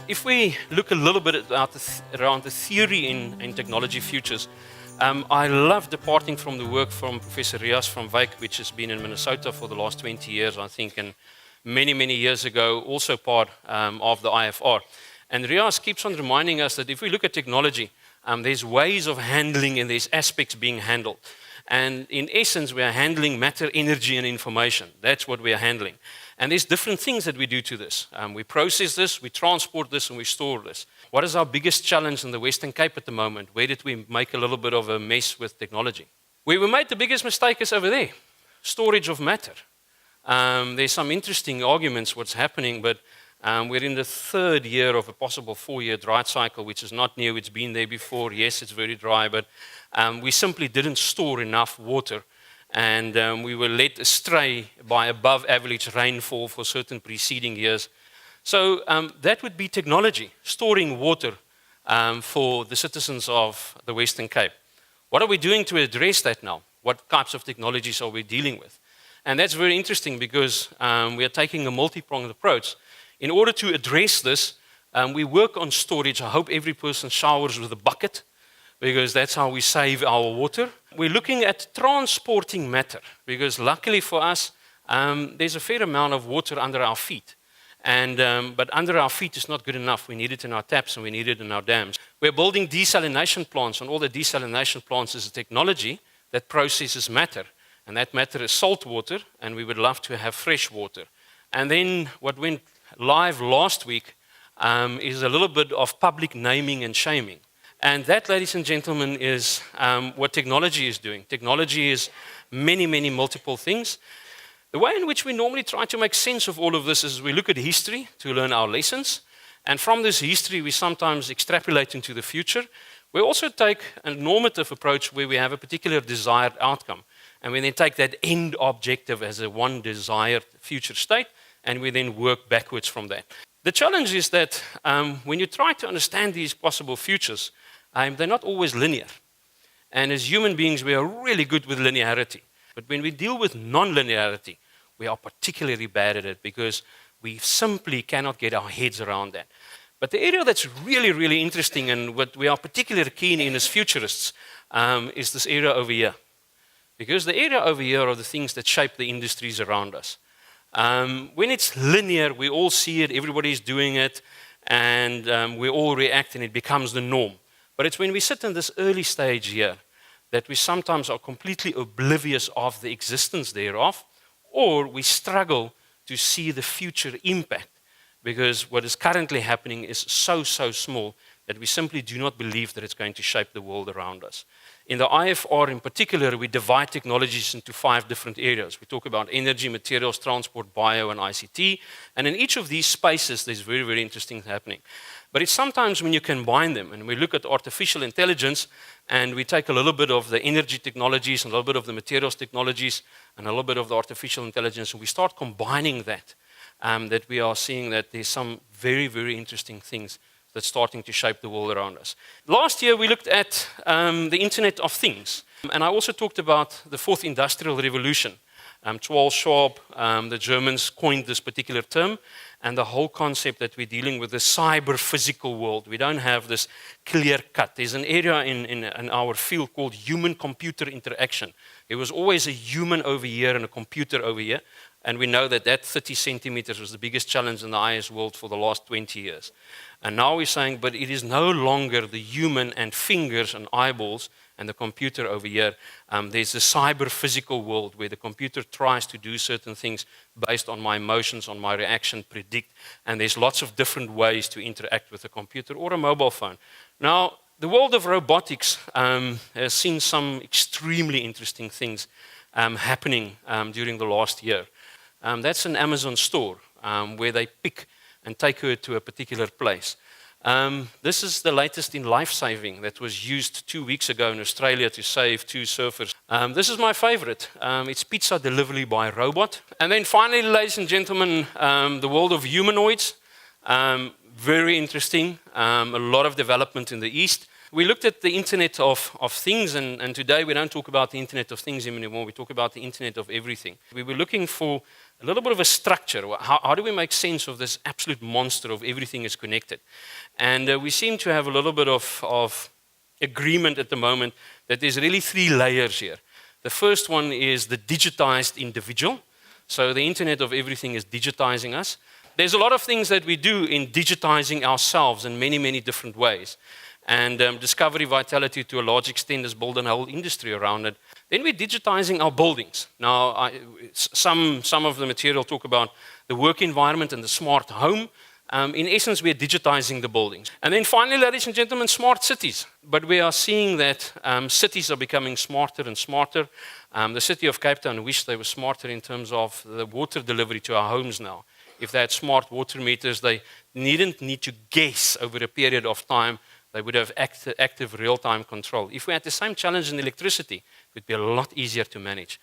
If we look a little bit about around the theory in technology futures, I love departing from the work from Professor Rias from Wyk, which has been in Minnesota for the last 20 years, I think, and many years ago, also part of the IFR. And Rias keeps on reminding us that if we look at technology, there's ways of handling and there's aspects being handled. And in essence, we are handling matter, energy, and information. That's what we are handling. And there's different things that we do to this. We process this, we transport this, and we store this. What is our biggest challenge in the Western Cape at the moment? Where did we make a little bit of a mess with technology? Where we made the biggest mistake is over there, storage of matter. There's some interesting arguments what's happening, but we're in the third year of a possible 4-year dry cycle, which is not new. It's been there before. Yes, it's very dry, but we simply didn't store enough water, and we were led astray by above average rainfall for certain preceding years. So that would be technology, storing water for the citizens of the Western Cape. What are we doing to address that now? What types of technologies are we dealing with? And that's very interesting because we are taking a multi-pronged approach. In order to address this, we work on storage. I hope every person showers with a bucket, because that's how we save our water. We're looking at transporting matter, because luckily for us, there's a fair amount of water under our feet. But under our feet is not good enough. We need it in our taps and we need it in our dams. We're building desalination plants, and all the desalination plants is a technology that processes matter. And that matter is salt water, and we would love to have fresh water. And then what went live last week is a little bit of public naming and shaming. And that, ladies and gentlemen, is what technology is doing. Technology is many multiple things. The way in which we normally try to make sense of all of this is we look at history to learn our lessons. And from this history, we sometimes extrapolate into the future. We also take a normative approach where we have a particular desired outcome. And we then take that end objective as a one desired future state, and we then work backwards from that. The challenge is that when you try to understand these possible futures, they're not always linear. And as human beings, we are really good with linearity. But when we deal with non-linearity, we are particularly bad at it because we simply cannot get our heads around that. But the area that's really interesting and what we are particularly keen in as futurists is this area over here. Because the area over here are the things that shape the industries around us. When it's linear, we all see it, everybody's doing it, and we all react and it becomes the norm. But it's when we sit in this early stage here that we sometimes are completely oblivious of the existence thereof, or we struggle to see the future impact because what is currently happening is so small that we simply do not believe that it's going to shape the world around us. In the IFR in particular, we divide technologies into 5 different areas. We talk about energy, materials, transport, bio, and ICT. And in each of these spaces, there's very interesting happening. But it's sometimes when you combine them, and we look at artificial intelligence, and we take a little bit of the energy technologies, and a little bit of the materials technologies, and a little bit of the artificial intelligence, and we start combining that, that we are seeing that there's some very interesting things that's starting to shape the world around us. Last year, we looked at the Internet of Things. And I also talked about the 4th Industrial Revolution. Charles Schwab, the Germans, coined this particular term, and the whole concept that we're dealing with the cyber-physical world. We don't have this clear cut. There's an area in our field called human-computer interaction. There was always a human over here and a computer over here, and we know that 30 centimeters was the biggest challenge in the IS world for the last 20 years. And now we're saying, but it is no longer the human and fingers and eyeballs and the computer over here. There's a cyber-physical world where the computer tries to do certain things based on my emotions, on my reaction, predict, and there's lots of different ways to interact with a computer or a mobile phone. Now, the world of robotics has seen some extremely interesting things happening during the last year. That's an Amazon store where they pick and take her to a particular place. This is the latest in life-saving that was used 2 weeks ago in Australia to save 2 surfers. This is my favorite. It's pizza delivery by robot. And then finally, ladies and gentlemen, the world of humanoids. Very interesting. A lot of development in the East. we looked at the Internet of Things, and today we don't talk about the Internet of Things anymore, we talk about the Internet of Everything. We were looking for a little bit of a structure. How do we make sense of this absolute monster of everything is connected? And we seem to have a little bit of agreement at the moment that there's really three layers here. The first one is the digitized individual. So the Internet of Everything is digitizing us. There's a lot of things that we do in digitizing ourselves in many, many different ways. And Discovery Vitality, to a large extent, has built a whole industry around it. Then we're digitizing our buildings. Now, some of the material talk about the work environment and the smart home. In essence, we're digitizing the buildings. And then finally, ladies and gentlemen, smart cities. But we are seeing that cities are becoming smarter and smarter. The city of Cape Town wish they were smarter in terms of the water delivery to our homes now. If they had smart water meters, they needn't need to guess over a period of time. They would have active real-time control. If we had the same challenge in electricity, it would be a lot easier to manage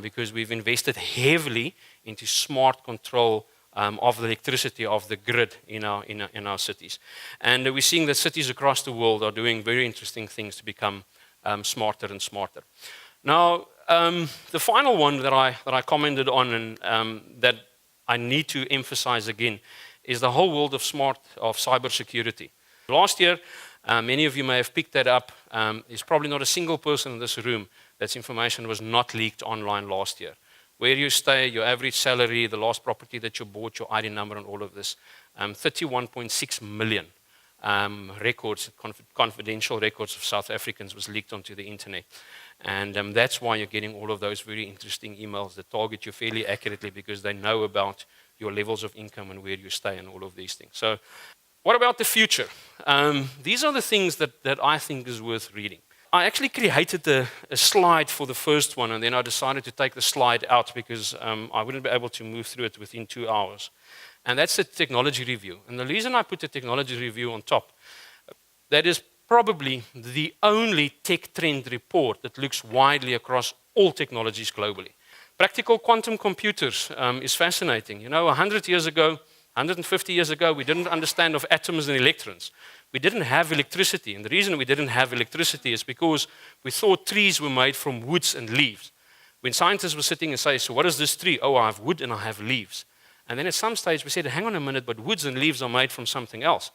because we've invested heavily into smart control of the electricity of the grid in our cities. And we're seeing that cities across the world are doing very interesting things to become smarter and smarter. Now, the final one that I commented on and that I need to emphasize again is the whole world of cybersecurity. Last year, many of you may have picked that up. There's probably not a single person in this room that's information was not leaked online last year. Where you stay, your average salary, the last property that you bought, your ID number and all of this. 31.6 million records, confidential records of South Africans was leaked onto the internet. And that's why you're getting all of those very interesting emails that target you fairly accurately because they know about your levels of income and where you stay and all of these things. So what about the future? These are the things that I think is worth reading. I actually created a slide for the first one, and then I decided to take the slide out because I wouldn't be able to move through it within 2 hours. And that's a technology review. And the reason I put the technology review on top, that is probably the only tech trend report that looks widely across all technologies globally. Practical quantum computers is fascinating. You know, 100 years ago, 150 years ago, we didn't understand of atoms and electrons. We didn't have electricity. And the reason we didn't have electricity is because we thought trees were made from woods and leaves. When scientists were sitting and say, so what is this tree? Oh, I have wood and I have leaves. And then at some stage we said, hang on a minute, but woods and leaves are made from something else.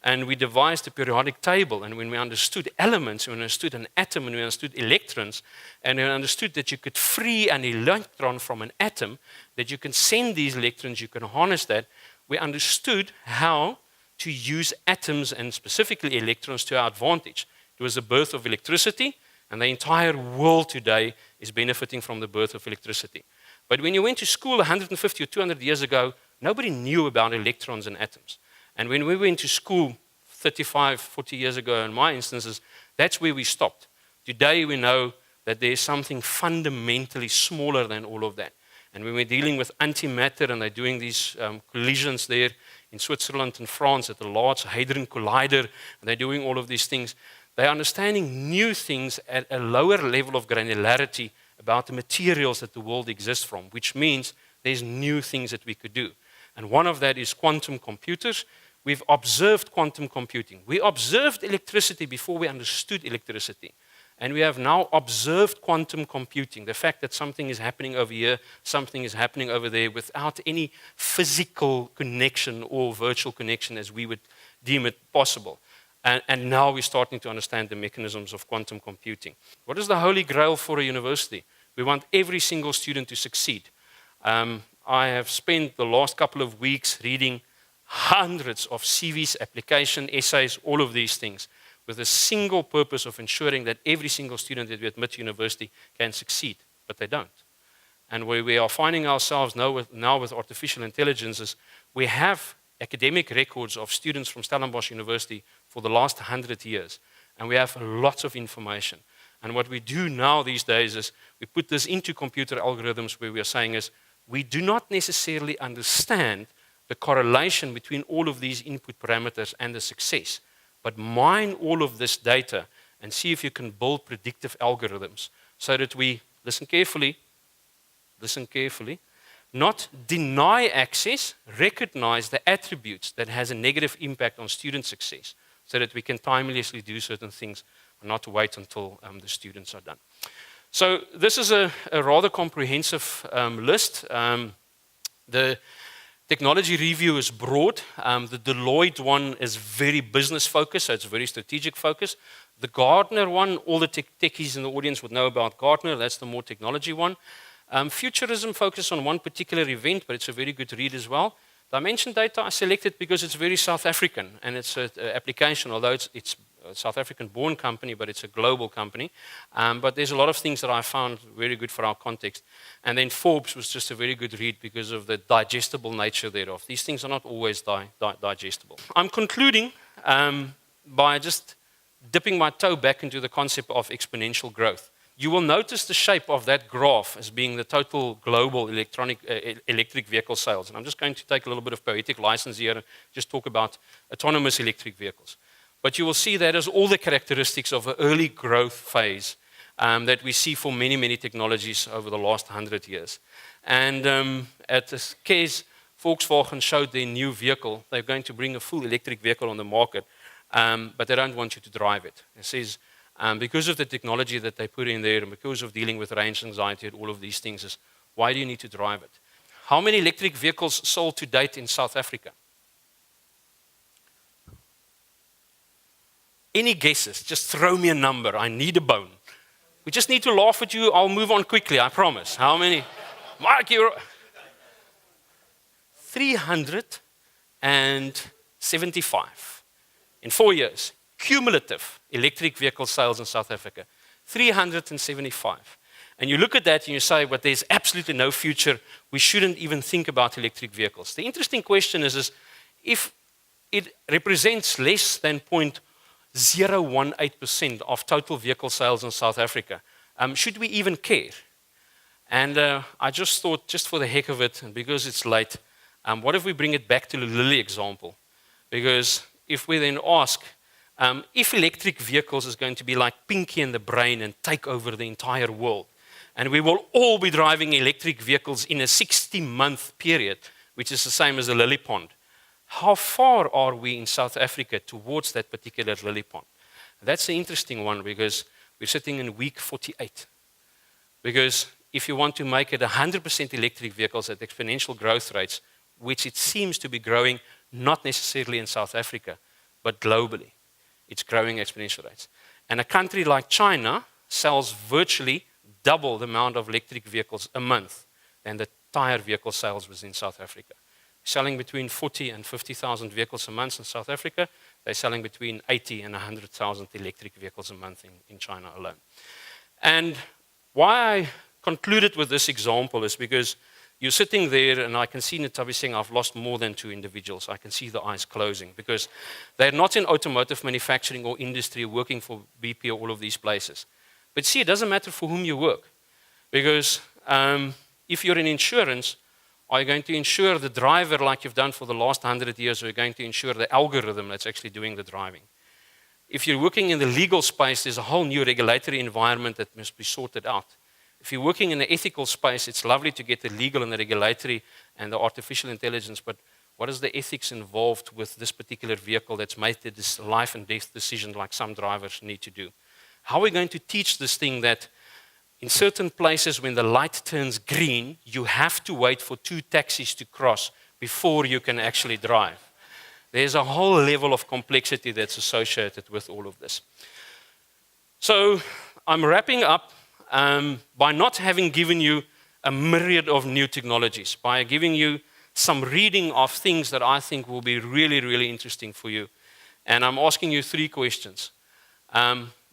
And we devised a periodic table. And when we understood elements, when we understood an atom, and we understood electrons, and we understood that you could free an electron from an atom, that you can send these electrons, you can harness that, we understood how to use atoms and specifically electrons to our advantage. It was the birth of electricity, and the entire world today is benefiting from the birth of electricity. But when you went to school 150 or 200 years ago, nobody knew about electrons and atoms. And when we went to school 35, 40 years ago, in my instances, that's where we stopped. Today we know that there's something fundamentally smaller than all of that. And when we're dealing with antimatter and they're doing these collisions there in Switzerland and France at the Large Hadron Collider, and they're doing all of these things, they're understanding new things at a lower level of granularity about the materials that the world exists from, which means there's new things that we could do. And one of that is quantum computers. We've observed quantum computing. We observed electricity before we understood electricity. And we have now observed quantum computing, the fact that something is happening over here, something is happening over there without any physical connection or virtual connection as we would deem it possible. And now we're starting to understand the mechanisms of quantum computing. What is the holy grail for a university? We want every single student to succeed. I have spent the last couple of weeks reading hundreds of CVs, application, essays, all of these things, with a single purpose of ensuring that every single student that we admit to university can succeed, but they don't. And where we are finding ourselves now with artificial intelligence is we have academic records of students from Stellenbosch University for the last 100 years, and we have lots of information. And what we do now these days is we put this into computer algorithms where we are saying is we do not necessarily understand the correlation between all of these input parameters and the success, but mine all of this data and see if you can build predictive algorithms so that we, listen carefully, not deny access, recognize the attributes that has a negative impact on student success. so that we can timelessly do certain things and not wait until the students are done. So this is a rather comprehensive list. The technology review is broad. The Deloitte one is very business focused, so it's very strategic focus. The Gartner one, all the techies in the audience would know about Gartner. That's the more technology one. Futurism focused on one particular event, but it's a very good read as well. Dimension data I selected because it's very South African, and it's an application, although it's a South African-born company, but it's a global company. But there's a lot of things that I found very good for our context. And then Forbes was just a very good read because of the digestible nature thereof. These things are not always digestible. I'm concluding by just dipping my toe back into the concept of exponential growth. You will notice the shape of that graph as being the total global electric vehicle sales. And I'm just going to take a little bit of poetic license here and just talk about autonomous electric vehicles. But you will see that as all the characteristics of an early growth phase that we see for many, many technologies over the last 100 years. And at this case, Volkswagen showed their new vehicle. They're going to bring a full electric vehicle on the market, but they don't want you to drive it. It says, because of the technology that they put in there and because of dealing with range anxiety and all of these things, is why do you need to drive it? How many electric vehicles sold to date in South Africa? Any guesses? Just throw me a number. I need a bone. We just need to laugh at you. I'll move on quickly, I promise. How many? Mark, you're 375 in 4 years. Cumulative electric vehicle sales in South Africa. 375. And you look at that and you say, but there's absolutely no future. We shouldn't even think about electric vehicles. The interesting question is if it represents less than 0.018% of total vehicle sales in South Africa, should we even care? And I just thought, just for the heck of it, and because it's late, what if we bring it back to the Lily example? Because if we then ask, if electric vehicles is going to be like Pinky and the Brain and take over the entire world, and we will all be driving electric vehicles in a 60-month period, which is the same as a lily pond, how far are we in South Africa towards that particular lily pond? That's an interesting one because we're sitting in week 48. Because if you want to make it 100% electric vehicles at exponential growth rates, which it seems to be growing not necessarily in South Africa, but globally, it's growing exponential rates. And a country like China sells virtually double the amount of electric vehicles a month than the entire vehicle sales was in South Africa. Selling between 40 and 50,000 vehicles a month in South Africa. They're selling between 80 and 100,000 electric vehicles a month in China alone. And why I concluded with this example is because you're sitting there and I can see Natabi saying, I've lost more than 2 individuals. I can see the eyes closing because they're not in automotive manufacturing or industry working for BP or all of these places. But see, it doesn't matter for whom you work because if you're in insurance, are you going to insure the driver like you've done for the last 100 years, or are you going to insure the algorithm that's actually doing the driving? If you're working in the legal space, there's a whole new regulatory environment that must be sorted out. If you're working in the ethical space, it's lovely to get the legal and the regulatory and the artificial intelligence, but what is the ethics involved with this particular vehicle that's made this life and death decision like some drivers need to do? How are we going to teach this thing that in certain places, when the light turns green, you have to wait for 2 taxis to cross before you can actually drive? There's a whole level of complexity that's associated with all of this. So I'm wrapping up by not having given you a myriad of new technologies, by giving you some reading of things that I think will be really, really interesting for you. And I'm asking you 3 questions.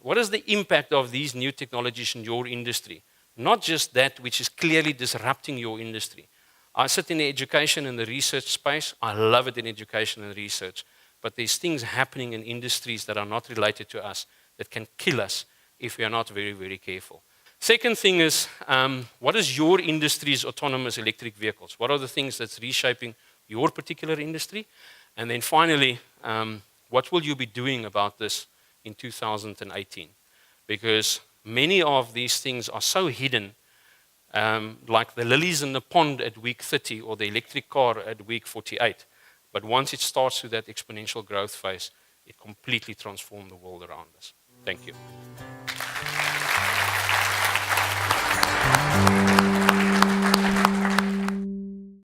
What is the impact of these new technologies in your industry? Not just that which is clearly disrupting your industry. I sit in the education and the research space. I love it in education and research. But there's things happening in industries that are not related to us that can kill us if we are not very, very careful. Second thing is, what is your industry's autonomous electric vehicles? What are the things that's reshaping your particular industry? And then finally, what will you be doing about this in 2018? Because many of these things are so hidden, like the lilies in the pond at week 30 or the electric car at week 48. But once it starts to that exponential growth phase, it completely transformed the world around us. Thank you.